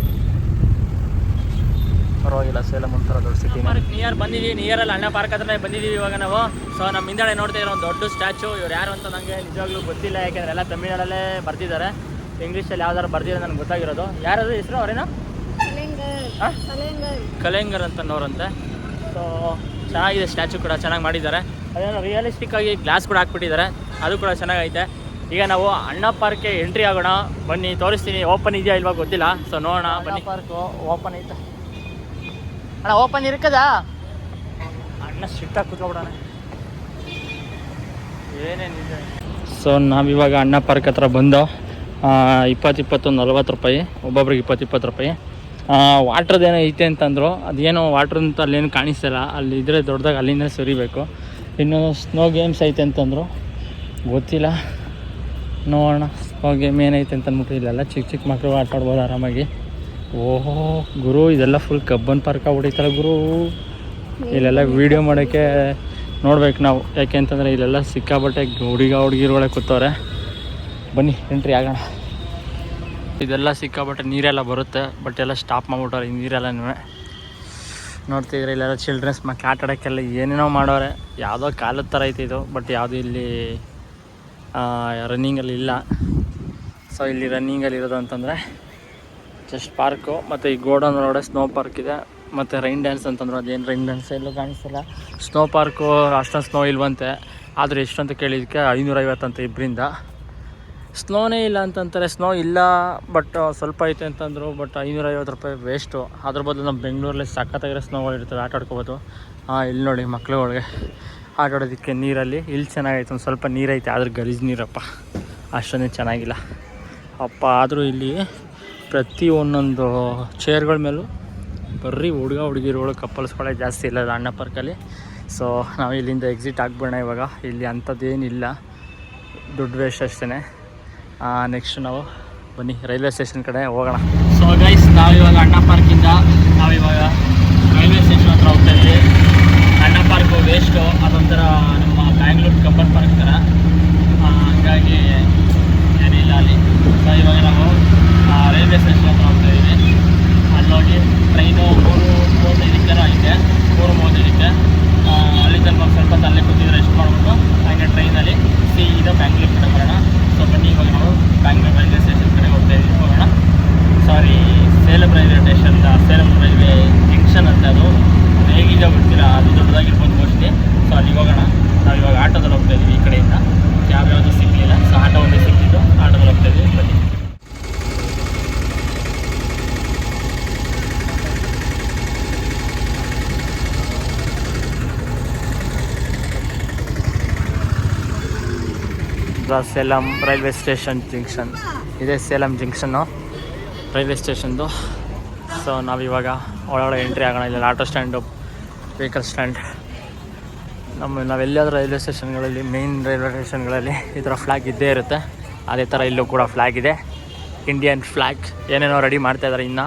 B: ಪರವಾಗಿಲ್ಲ, ಸೇಲಂ ಒಂಥರ ದೊಡ್ಡ ಸಿಟಿ. ನಿಯರ್ ಬಂದಿದ್ದೀವಿ, ನಿಯರಲ್ಲಿ ಅಣ್ಣ ಪಾರ್ಕ್ ಹತ್ರನೇ ಬಂದಿದ್ದೀವಿ ಇವಾಗ ನಾವು. ಸೊ ನಮ್ಮ ಹಿಂದೆಡೆ ನೋಡ್ತಾ ಇರೋ ಒಂದು ದೊಡ್ಡ ಸ್ಟ್ಯಾಚು. ಇವ್ರು ಯಾರು ಅಂತ ನನಗೆ ನಿಜವಾಗ್ಲೂ ಗೊತ್ತಿಲ್ಲ, ಯಾಕೆಂದರೆ ಎಲ್ಲ ತಮಿಳಲ್ಲೇ ಬರ್ತಿದ್ದಾರೆ. ಇಂಗ್ಲೀಷಲ್ಲಿ ಯಾವ್ದಾರು ಬರ್ತಿದ್ದಾರೆ ನನಗೆ ಗೊತ್ತಾಗಿರೋದು. ಯಾರಾದರೂ ಹೆಸರು ಅವರೇನೋ ಕಲೆಂಗರ್ ಅಂತನೋರಂತೆ. ಸೊ ಚೆನ್ನಾಗಿದೆ, ಸ್ಟ್ಯಾಚು ಕೂಡ ಚೆನ್ನಾಗಿ ಮಾಡಿದ್ದಾರೆ. ಅದೇನೋ ರಿಯಲಿಸ್ಟಿಕ್ ಆಗಿ ಗ್ಲಾಸ್ ಕೂಡ ಹಾಕ್ಬಿಟ್ಟಿದ್ದಾರೆ, ಅದು ಕೂಡ ಚೆನ್ನಾಗೈತೆ. ಈಗ ನಾವು ಅಣ್ಣ ಪಾರ್ಕ್ಗೆ ಎಂಟ್ರಿ ಆಗೋಣ, ಬನ್ನಿ ತೋರಿಸ್ತೀನಿ. ಓಪನ್ ಇದೆಯಾ ಇಲ್ವಾ ಗೊತ್ತಿಲ್ಲ, ಸೊ ನೋಡೋಣ ಬನ್ನಿ. ಪಾರ್ಕು ಓಪನ್ ಐತೆ ಅಣ್ಣ, ಓಪನ್ ಇರ್ಕದಾ ಅಣ್ಣ? ಸ್ಟ್ರಿಕ್ಟಾಗಿ ಕೂತ್ಕೊಬಿಡೋಣ, ಏನೇನಿದೆ. ಸೊ ನಾವಿವಾಗ ಅಣ್ಣ ಪಾರ್ಕ್ ಹತ್ರ ಬಂದು 20 40 ರೂಪಾಯಿ ಒಬ್ಬೊಬ್ರಿಗೆ 20 ರೂಪಾಯಿ. ವಾಟ್ರದ್ದೇನೋ ಐತೆ ಅಂತಂದರು. ಅದೇನೋ ವಾಟ್ರ್ ಅಂತ ಅಲ್ಲೇನು ಕಾಣಿಸ್ತಿಲ್ಲ, ಅಲ್ಲಿ ಇದ್ರೆ ದೊಡ್ಡದಾಗಿ ಅಲ್ಲಿಂದ ಸರಿಬೇಕು. ಇನ್ನು ಸ್ನೋ ಗೇಮ್ಸ್ ಐತೆ ಅಂತಂದರು, ಗೊತ್ತಿಲ್ಲ, ನೋಡೋಣ ಸ್ನೋ ಗೇಮ್ ಏನೈತೆ ಅಂತ ಅಂದ್ಬಿಟ್ಟು. ಇಲ್ಲೆಲ್ಲ ಚಿಕ್ಕ ಮಕ್ಕಳು ಆಟ ಆಡ್ಬೋದು ಆರಾಮಾಗಿ. ಓಹೋ ಗುರು, ಇದೆಲ್ಲ ಫುಲ್ ಕಬ್ಬನ್ ಪಾರ್ಕ್ ಆಗ್ಬಿಟ್ಟೈತಲ್ಲ ಗುರು. ಇಲ್ಲೆಲ್ಲ ವೀಡಿಯೋ ಮಾಡೋಕ್ಕೆ ನೋಡ್ಬೇಕು ನಾವು, ಯಾಕೆ ಅಂತಂದರೆ ಇಲ್ಲೆಲ್ಲ ಸಿಕ್ಕಾಬಟ್ಟೆ ಹುಡುಗಿರುಗಳೇ ಕೂತವ್ರೆ. ಬನ್ನಿ ಎಂಟ್ರಿ ಆಗೋಣ. ಇದೆಲ್ಲ ಸಿಕ್ಕಾಬಟ್ಟೆ ನೀರೆಲ್ಲ ಬರುತ್ತೆ, ಬಟ್ ಎಲ್ಲ ಸ್ಟಾಪ್ ಮಾಡ್ಬಿಟ್ಟವ್ರೆ ಈ ನೀರೆಲ್ಲನೂ. ನೋಡ್ತಿದ್ರೆ ಇಲ್ಲೆಲ್ಲ ಚಿಲ್ಡ್ರನ್ಸ್ ಮಕ್ಕಳು ಆಟ ಆಡೋಕ್ಕೆಲ್ಲ ಏನೇನೋ ಮಾಡೋರೆ. ಯಾವುದೋ ಕಾಲದ ಥರ ಐತೆ ಇದು, ಬಟ್ ಯಾವುದೂ ಇಲ್ಲಿ ರನ್ನಿಂಗಲ್ಲಿ ಇಲ್ಲ. ಸೊ ಇಲ್ಲಿ ರನ್ನಿಂಗಲ್ಲಿ ಇರೋದು ಅಂತಂದರೆ ಜಸ್ಟ್ ಪಾರ್ಕು, ಮತ್ತು ಈ ಗೋಡನ್ ರೋಡೆ ಸ್ನೋ ಪಾರ್ಕ್ ಇದೆ. ಮತ್ತು ರೈನ್ ಡ್ಯಾನ್ಸ್ ಅಂತಂದ್ರು, ಅದೇನು ರೈನ್ ಡ್ಯಾನ್ಸ್ ಎಲ್ಲೂ ಕಾಣಿಸ್ತಿಲ್ಲ. ಸ್ನೋ ಪಾರ್ಕು ಅಷ್ಟೊಂದು ಸ್ನೋ ಇಲ್ವಂತೆ, ಆದರೆ ಎಷ್ಟು ಅಂತ ಕೇಳಿದ್ದಕ್ಕೆ 550 ಅಂತ ಇಬ್ಬರಿಂದ. ಸ್ನೋನೇ ಇಲ್ಲ ಅಂತಂತಾರೆ. ಸ್ನೋ ಇಲ್ಲ, ಬಟ್ ಸ್ವಲ್ಪ ಐತೆ ಅಂತಂದರು. ಬಟ್ 550 ರೂಪಾಯಿ ವೇಸ್ಟು. ಅದ್ರ ಬದಲು ನಮ್ಮ ಬೆಂಗಳೂರಲ್ಲಿ ಸಖತ್ತಾಗಿರೋ ಸ್ನೋಗಳು ಇರ್ತವೆ, ಆಟ ಆಡ್ಕೋಬೋದು. ಇಲ್ಲಿ ನೋಡಿ ಮಕ್ಳುಗಳಿಗೆ ಆಟ ಆಡೋದಕ್ಕೆ ನೀರಲ್ಲಿ. ಇಲ್ಲಿ ಚೆನ್ನಾಗೈತೆ, ಒಂದು ಸ್ವಲ್ಪ ನೀರೈತೆ, ಆದ್ರೆ ಗಲೀಜು ನೀರಪ್ಪ, ಅಷ್ಟೊಂದೇ ಚೆನ್ನಾಗಿಲ್ಲ ಅಪ್ಪ. ಆದರೂ ಇಲ್ಲಿ ಪ್ರತಿ ಒಂದೊಂದು ಚೇರ್ಗಳ ಮೇಲೂ ಬರ್ರಿ ಹುಡುಗಿರುಗಳು ಕಪ್ಪಲ್ಸ್ಗಳೇ ಜಾಸ್ತಿ ಇಲ್ಲ ಅಣ್ಣ ಪಾರ್ಕಲ್ಲಿ. ಸೊ ನಾವು ಇಲ್ಲಿಂದ ಎಕ್ಸಿಟ್ ಆಗ್ಬಿಡೋಣ ಇವಾಗ. ಇಲ್ಲಿ ಅಂಥದ್ದೇನಿಲ್ಲ, ದುಡ್ಡು ವೇಸ್ಟ್ ಅಷ್ಟೇ. ನೆಕ್ಸ್ಟ್ ನಾವು ಬನ್ನಿ ರೈಲ್ವೆ ಸ್ಟೇಷನ್ ಕಡೆ ಹೋಗೋಣ. ಸೊ ಗೈಸ್, ನಾವಿವಾಗ ಅಣ್ಣ ಪಾರ್ಕಿಂದ ನಾವಿವಾಗ ರೈಲ್ವೆ ಸ್ಟೇಷನ್ ಹತ್ರ ಹೋಗ್ತಾಯಿದ್ವಿ. ಅಣ್ಣ ಪಾರ್ಕು ವೇಸ್ಟು, ಅದೊಂಥರ ನಮ್ಮ ಬ್ಯಾಂಗ್ಳೂರು ಕಬ್ಬನ್ ಪಾರ್ಕ್ ಥರ, ಹಂಗಾಗಿ ಏನಿಲ್ಲ ಅಲ್ಲಿ. ಸೊ ಇವಾಗ ನಾವು ರೈಲ್ವೆ ಸ್ಟೇಷನ್ ಹತ್ರ ಹೋಗ್ತಾಯಿದ್ದೀವಿ. ಅಲ್ಲೋಗಿ ಟ್ರೈನು 3:35 ಐತೆ, 3:35. ಅಲ್ಲಿ ತನಕ ಸ್ವಲ್ಪ ಅಲ್ಲೇ ಕೂತಿದ್ರೆ ರೆಸ್ಟ್ ಮಾಡಿಬಿಟ್ಟು ಹಾಗೆ ಟ್ರೈನಲ್ಲಿ ಸೀದಾ ಬ್ಯಾಂಗ್ಳೂರು ಕಡೆ ಬರೋಣ. ಸೊ ಬನ್ನಿ ಇವಾಗ ನಾವು ಬ್ಯಾಂಗ್ಳೂರು ರೈಲ್ವೆ ಸ್ಟೇಷನ್ ಕಡೆ ಹೋಗ್ತಾಯಿದ್ದೀವಿ. ಹೋಗೋಣ. Sorry, Salem railway station, Salem railway junction ಅಂತ. ಅದು ಹೇಗಿದೆ ಗೊತ್ತಿಲ್ಲ, ಅದು ದೊಡ್ಡದಾಗಿರ್ಬೋದು ಮೋಸ್ಟ್ಲಿ. ಸೊ ಅಲ್ಲಿಗೆ ಹೋಗೋಣ. ನಾವು ಇವಾಗ ಆಟೋದಲ್ಲಿ ಹೋಗ್ತಾಯಿದ್ವಿ ಈ ಕಡೆಯಿಂದ. ಕ್ಯಾಬ್ ಯಾವುದೂ ಸಿಗಲಿಲ್ಲ, ಸೊ ಆಟೋ ಒಂದೇ ಸಿಕ್ಕಿದ್ದು, ಆಟೋದಲ್ಲಿ ಹೋಗ್ತಾಯಿದ್ವಿ. ಬನ್ನಿ. ಸೇಲಂ ರೈಲ್ವೆ ಸ್ಟೇಷನ್ ಜಂಕ್ಷನ್ ಇದೆ, ಸೇಲಂ ಜಂಕ್ಷನ್ನು ರೈಲ್ವೆ ಸ್ಟೇಷನ್ದು. ಸೊ ನಾವಿವಾಗ ಒಳಗಡೆ ಎಂಟ್ರಿ ಆಗೋಣ. ಇಲ್ಲ ಆಟೋ ಸ್ಟ್ಯಾಂಡು, ವೆಹಿಕಲ್ ಸ್ಟ್ಯಾಂಡ್. ನಾವೆಲ್ಲಾದರೂ ರೈಲ್ವೆ ಸ್ಟೇಷನ್ಗಳಲ್ಲಿ, ಮೇನ್ ರೈಲ್ವೆ ಸ್ಟೇಷನ್ಗಳಲ್ಲಿ ಈ ಥರ ಫ್ಲ್ಯಾಗ್ ಇದ್ದೇ ಇರುತ್ತೆ. ಅದೇ ಥರ ಇಲ್ಲೂ ಕೂಡ ಫ್ಲ್ಯಾಗ್ ಇದೆ, ಇಂಡಿಯನ್ ಫ್ಲ್ಯಾಗ್. ಏನೇನೋ ರೆಡಿ ಮಾಡ್ತಾಯಿದ್ದಾರೆ ಇನ್ನು.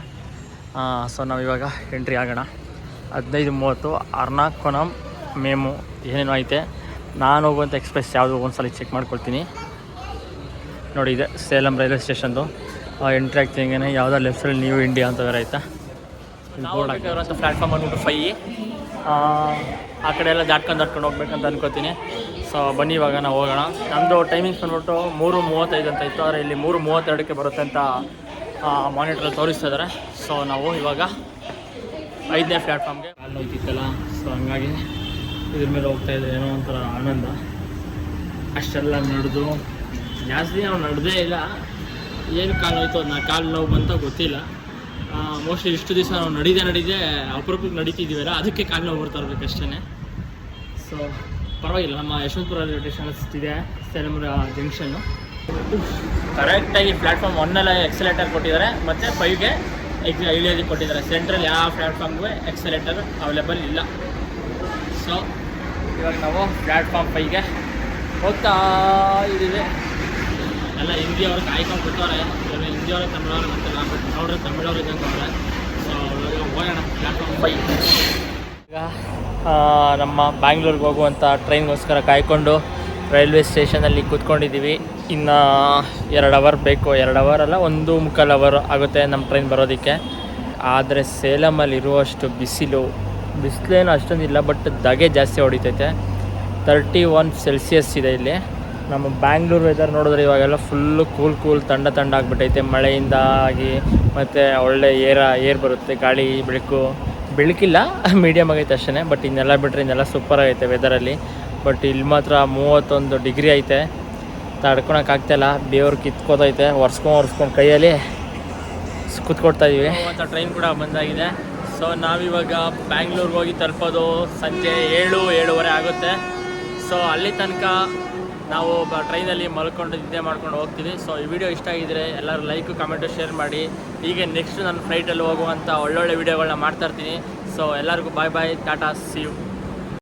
B: ಸೊ ನಾವಿವಾಗ ಎಂಟ್ರಿ ಆಗೋಣ. 15:30 ಅರ್ನಾಕುಲಂ ಮೇಮು ಏನೇನೋ ಐತೆ. ನಾನು ಹೋಗುವಂಥ ಎಕ್ಸ್ಪ್ರೆಸ್ ಯಾವುದು ಒಂದ್ಸಲ ಚೆಕ್ ಮಾಡ್ಕೊಳ್ತೀನಿ. ನೋಡಿ, ಇದೆ ಸೇಲಂ ರೈಲ್ವೆ ಸ್ಟೇಷನ್ದು. ಎಂಟ್ರಿ ಆಗ್ತಿಂಗೇ ಯಾವುದೋ ಲೆಫ್ಟ್ ಸೈಡ್ ನ್ಯೂ ಇಂಡಿಯಾ ಅಂತ ಬೇರೆ ಆಯಿತಾ. ಬೋರ್ಡ್ ಹಾಕಿರೋಂಥ ಪ್ಲ್ಯಾಟ್ಫಾರ್ಮ್ ಬಂದ್ಬಿಟ್ಟು 5. ಆ ಕಡೆ ಎಲ್ಲ ದಾಟ್ಕೊಂಡು ಹೋಗ್ಬೇಕಂತ ಅನ್ಕೋತೀನಿ. ಸೊ ಬನ್ನಿ ಇವಾಗ ನಾವು ಹೋಗೋಣ. ನಮ್ಮದು ಟೈಮಿಂಗ್ಸ್ ಬಂದ್ಬಿಟ್ಟು 3:35 ಅಂತ ಇತ್ತು, ಆದರೆ ಇಲ್ಲಿ 3:32ಕ್ಕೆ ಬರುತ್ತೆ ಅಂತ ಮಾನಿಟ್ರಲ್ಲಿ ತೋರಿಸ್ತಾ ಇದ್ದಾರೆ. ಸೊ ನಾವು ಇವಾಗ 5ನೇ ಪ್ಲ್ಯಾಟ್ಫಾರ್ಮ್ಗೆ ಕಾಲು ನೋಯ್ತಿತ್ತಲ್ಲ, ಸೊ ಹಂಗಾಗಿ ಇದ್ರ ಮೇಲೆ ಹೋಗ್ತಾಯಿದ್ರೆ ಏನೋ ಒಂಥರ ಆನಂದ. ಅಷ್ಟೆಲ್ಲ ನಡೆದು ಜಾಸ್ತಿ ನಾವು ನಡೆದೇ ಇಲ್ಲ. ಏನು ಕಾಲು ನೋಯ್ತು, ಅದು ಕಾಲು ನೋವು ಬಂತ ಗೊತ್ತಿಲ್ಲ. ಮೋಸ್ಟ್ಲಿ ಇಷ್ಟು ದಿವಸ ನಾವು ನಡೀದೆ ಅಪರೂಪಕ್ಕೆ ನಡೀತಿದ್ದೀವಲ್ಲ, ಅದಕ್ಕೆ ಕಾಲು ನೋವು ಬರ್ತಾ ಇರಬೇಕಷ್ಟೇ. ಸೊ ಪರವಾಗಿಲ್ಲ, ನಮ್ಮ ಯಶವಂತಪುರ ರೈಲ್ವೆ ಸ್ಟೇಷನ್ ಇದೆ ಸೇಲಂ ಜಂಕ್ಷನ್ನು. ಕರೆಕ್ಟಾಗಿ ಪ್ಲ್ಯಾಟ್ಫಾರ್ಮ್ 1 ಎಕ್ಸಲೇಟರ್ ಕೊಟ್ಟಿದ್ದಾರೆ, ಮತ್ತು 5ಗೆ ಇಳಿಯೋದಕ್ಕೆ ಕೊಟ್ಟಿದ್ದಾರೆ. ಸೆಂಟ್ರಲ್ ಯಾವ ಪ್ಲ್ಯಾಟ್ಫಾರ್ಮ್ಗೂ ಎಕ್ಸಲೇಟರ್ ಅವೈಲೇಬಲ್ ಇಲ್ಲ. ಸೊ ಇವಾಗ ನಾವು ಪ್ಲ್ಯಾಟ್ಫಾರ್ಮ್ 5ಗೆ ಹೋಗ್ತಾ ಇದ್ದೀವಿ. ಎಲ್ಲ ಹಿಂದಿಯವ್ರು ಕಾಯ್ಕೊಂಡು ಬಿಟ್ಟವ್ರೆ. ಹಿಂದಿಯವರು ತಮಿಳವ್ರು ಗೊತ್ತಿಲ್ಲ, ಬಟ್ ನೋಡ್ರೆ ತಮಿಳವ್ರು ಇದ್ದಂಗೆ ಅವ್ರೆ. ಸೊ ಹೋಗೋಣ ಪ್ಲ್ಯಾಟ್ಫಾರ್ಮ್ 5. ಈಗ ನಮ್ಮ ಬ್ಯಾಂಗ್ಳೂರ್ಗೆ ಹೋಗುವಂಥ ಟ್ರೈನ್ಗೋಸ್ಕರ ಕಾಯ್ಕೊಂಡು ರೈಲ್ವೆ ಸ್ಟೇಷನಲ್ಲಿ ಕೂತ್ಕೊಂಡಿದ್ದೀವಿ. ಇನ್ನು 2 ಅವರ್ ಬೇಕು. 2 ಅವರಲ್ಲ, 1.25 ಅವರ್ ಆಗುತ್ತೆ ನಮ್ಮ ಟ್ರೈನ್ ಬರೋದಕ್ಕೆ. ಆದರೆ ಸೇಲಮಲ್ಲಿ ಇರುವಷ್ಟು ಬಿಸಿಲೇನು ಅಷ್ಟೊಂದಿಲ್ಲ, ಬಟ್ ಧಗೆ ಜಾಸ್ತಿ ಹೊಡಿತೈತೆ. 31 ಸೆಲ್ಸಿಯಸ್ ಇದೆ ಇಲ್ಲಿ. ನಮ್ಮ ಬ್ಯಾಂಗ್ಳೂರು ವೆದರ್ ನೋಡಿದ್ರೆ ಇವಾಗೆಲ್ಲ ಫುಲ್ಲು ಕೂಲ್ ತಂಡ ಆಗಿಬಿಟ್ಟೈತೆ ಮಳೆಯಿಂದ ಆಗಿ. ಮತ್ತು ಒಳ್ಳೆ ಏರ್ ಬರುತ್ತೆ, ಗಾಳಿ ಬೆಳಕಿಲ್ಲ ಮೀಡಿಯಮ್ ಆಗೈತೆ ಅಷ್ಟೇ. ಬಟ್ ಇನ್ನೆಲ್ಲ ಬಿಟ್ಟರೆ ಇನ್ನೆಲ್ಲ ಸೂಪರ್ ಆಗೈತೆ ವೆದರಲ್ಲಿ. ಬಟ್ ಇಲ್ಲಿ ಮಾತ್ರ 31 ಡಿಗ್ರಿ ಐತೆ, ತಡ್ಕೊಳಕ್ಕಾಗ್ತಾಯಿಲ್ಲ. ಬೇವ್ರು ಕಿತ್ಕೋತೈತೆ, ಒರೆಸ್ಕೊಂಡು ಕೈಯಲ್ಲಿ ಕೂತ್ಕೊಡ್ತಾ ಇದೀವಿ. ಮತ್ತು ಟ್ರೈನ್ ಕೂಡ ಬಂದಾಗಿದೆ. ಸೊ ನಾವಿವಾಗ ಬ್ಯಾಂಗ್ಳೂರ್ಗೆ ಹೋಗಿ ತಲುಪೋದು ಸಂಜೆ 7-7:30 ಆಗುತ್ತೆ. ಸೊ ಅಲ್ಲಿ ತನಕ ನಾವು ಟ್ರೈನಲ್ಲಿ ಮಲ್ಕೊಂಡು ನಿದ್ದೆ ಮಾಡ್ಕೊಂಡು ಹೋಗ್ತೀವಿ. ಸೊ ಈ ವಿಡಿಯೋ ಇಷ್ಟ ಆಗಿದ್ರೆ ಎಲ್ಲರೂ ಲೈಕು, ಕಮೆಂಟು, ಶೇರ್ ಮಾಡಿ. ಹೀಗೆ ನೆಕ್ಸ್ಟ್ ನಾನು ಫ್ಲೈಟಲ್ಲಿ ಹೋಗುವಂಥ ಒಳ್ಳೊಳ್ಳೆ ವೀಡಿಯೋಗಳನ್ನ ಮಾಡ್ತಾಯಿರ್ತೀನಿ. ಸೊ ಎಲ್ಲರಿಗೂ ಬಾಯ್, ಟಾಟಾ, ಸಿ ಯು.